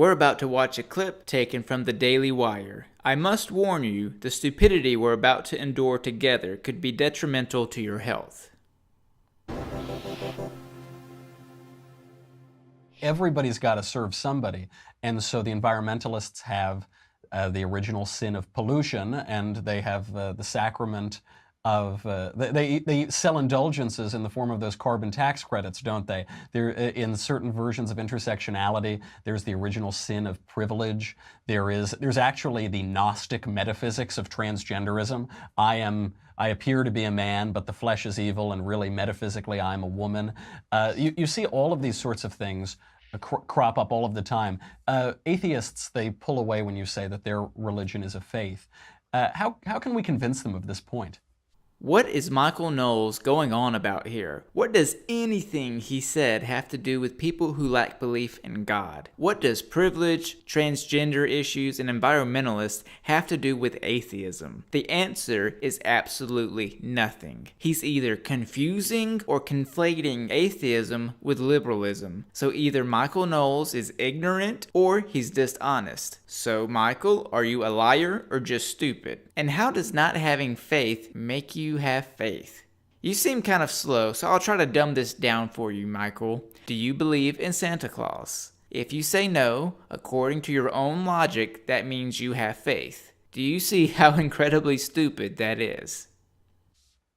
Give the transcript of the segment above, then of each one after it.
We're about to watch a clip taken from the Daily Wire. I must warn you, the stupidity we're about to endure together could be detrimental to your health. Everybody's got to serve somebody, and so the environmentalists have the original sin of pollution, and they have the sacrament of they sell indulgences in the form of those carbon tax credits, don't they? There, in certain versions of intersectionality, there's the original sin of privilege. There's actually the Gnostic metaphysics of transgenderism. I appear to be a man, but the flesh is evil, and really metaphysically I'm a woman. You see all of these sorts of things crop up all of the time. Atheists, they pull away when you say that their religion is a faith. How can we convince them of this point? What is Michael Knowles going on about here? What does anything he said have to do with people who lack belief in God? What does privilege, transgender issues, and environmentalists have to do with atheism? The answer is absolutely nothing. He's either confusing or conflating atheism with liberalism. So either Michael Knowles is ignorant or he's dishonest. So Michael, are you a liar or just stupid? And how does not having faith make you have faith? You seem kind of slow, so I'll try to dumb this down for you, Michael. Do you believe in Santa Claus? If you say no, according to your own logic, that means you have faith. Do you see how incredibly stupid that is?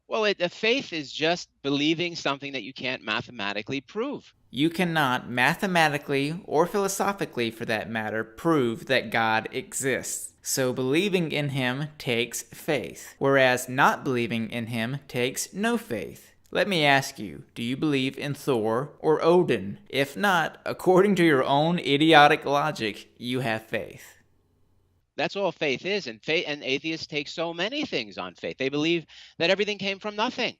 Well, a faith is just believing something that you can't mathematically prove. You cannot mathematically, or philosophically for that matter, prove that God exists. So believing in him takes faith, whereas not believing in him takes no faith. Let me ask you, do you believe in Thor or Odin? If not, according to your own idiotic logic, you have faith. That's all faith is, and atheists take so many things on faith. They believe that everything came from nothing.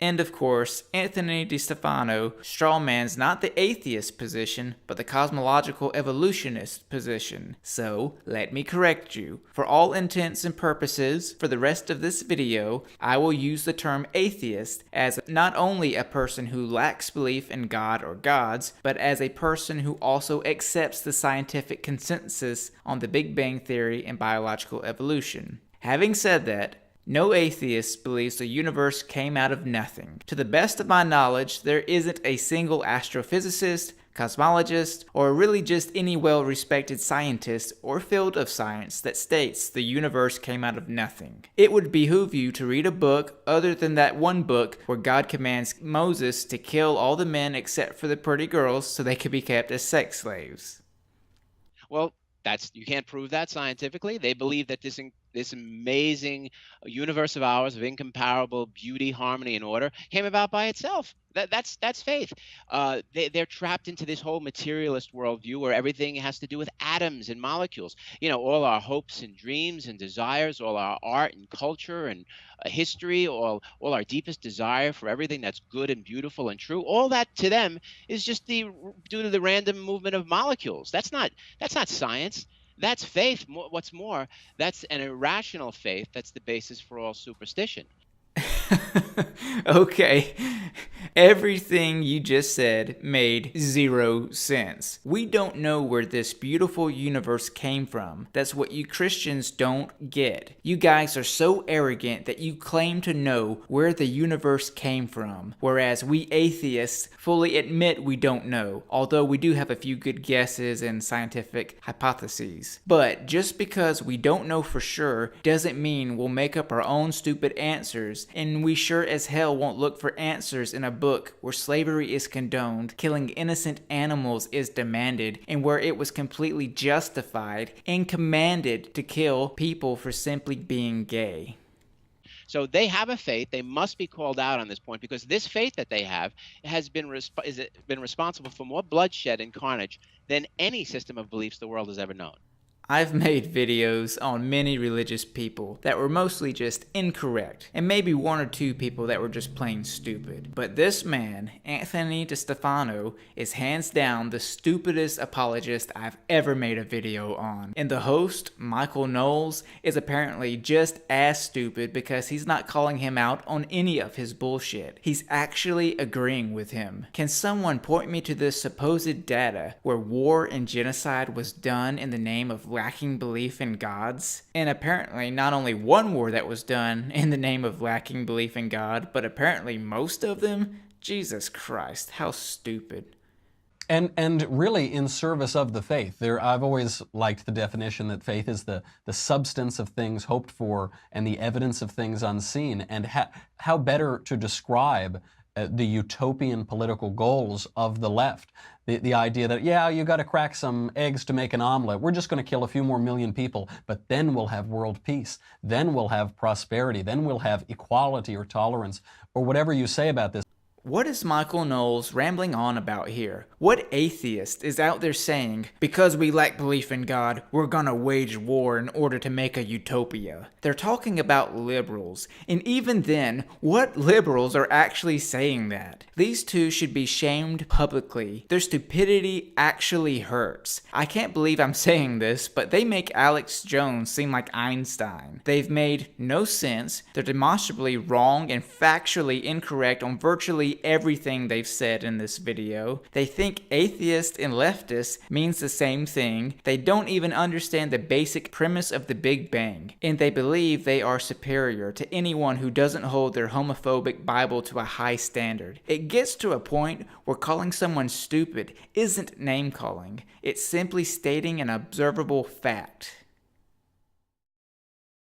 And of course, Anthony DeStefano strawmans not the atheist position, but the cosmological evolutionist position. So, let me correct you. For all intents and purposes, for the rest of this video, I will use the term atheist as not only a person who lacks belief in God or gods, but as a person who also accepts the scientific consensus on the Big Bang Theory and biological evolution. Having said that, no atheist believes the universe came out of nothing. To the best of my knowledge, there isn't a single astrophysicist, cosmologist, or really just any well-respected scientist or field of science that states the universe came out of nothing. It would behoove you to read a book other than that one book where God commands Moses to kill all the men except for the pretty girls so they could be kept as sex slaves. Well, you can't prove that scientifically. They believe that this amazing universe of ours of incomparable beauty, harmony, and order came about by itself. That's faith. They're trapped into this whole materialist worldview where everything has to do with atoms and molecules. You know, all our hopes and dreams and desires, all our art and culture and history, all our deepest desire for everything that's good and beautiful and true. All that to them is just due to the random movement of molecules. That's not science. That's faith. What's more, that's an irrational faith. That's the basis for all superstition. Okay, everything you just said made zero sense. We don't know where this beautiful universe came from. That's what you Christians don't get. You guys are so arrogant that you claim to know where the universe came from, whereas we atheists fully admit we don't know, although we do have a few good guesses and scientific hypotheses. But just because we don't know for sure doesn't mean we'll make up our own stupid answers, and we sure as hell won't look for answers in a book where slavery is condoned, killing innocent animals is demanded, and where it was completely justified and commanded to kill people for simply being gay. So they have a faith. They must be called out on this point because this faith that they have has been responsible for more bloodshed and carnage than any system of beliefs the world has ever known. I've made videos on many religious people that were mostly just incorrect, and maybe one or two people that were just plain stupid. But this man, Anthony DeStefano, is hands down the stupidest apologist I've ever made a video on. And the host, Michael Knowles, is apparently just as stupid because he's not calling him out on any of his bullshit. He's actually agreeing with him. Can someone point me to this supposed data where war and genocide was done in the name of lacking belief in gods? And apparently not only one war that was done in the name of lacking belief in God, but apparently most of them? Jesus Christ, how stupid. And really in service of the faith. I've always liked the definition that faith is the substance of things hoped for and the evidence of things unseen. And how better to describe the utopian political goals of the left. The idea that, yeah, you got to crack some eggs to make an omelet. We're just going to kill a few more million people, but then we'll have world peace. Then we'll have prosperity. Then we'll have equality or tolerance or whatever you say about this. What is Michael Knowles rambling on about here? What atheist is out there saying, because we lack belief in God, we're gonna wage war in order to make a utopia? They're talking about liberals, and even then, what liberals are actually saying that? These two should be shamed publicly. Their stupidity actually hurts. I can't believe I'm saying this, but they make Alex Jones seem like Einstein. They've made no sense, they're demonstrably wrong and factually incorrect on virtually everything they've said in this video. They think atheist and leftist means the same thing. They don't even understand the basic premise of the Big Bang, and they believe they are superior to anyone who doesn't hold their homophobic Bible to a high standard. It gets to a point where calling someone stupid isn't name calling. It's simply stating an observable fact.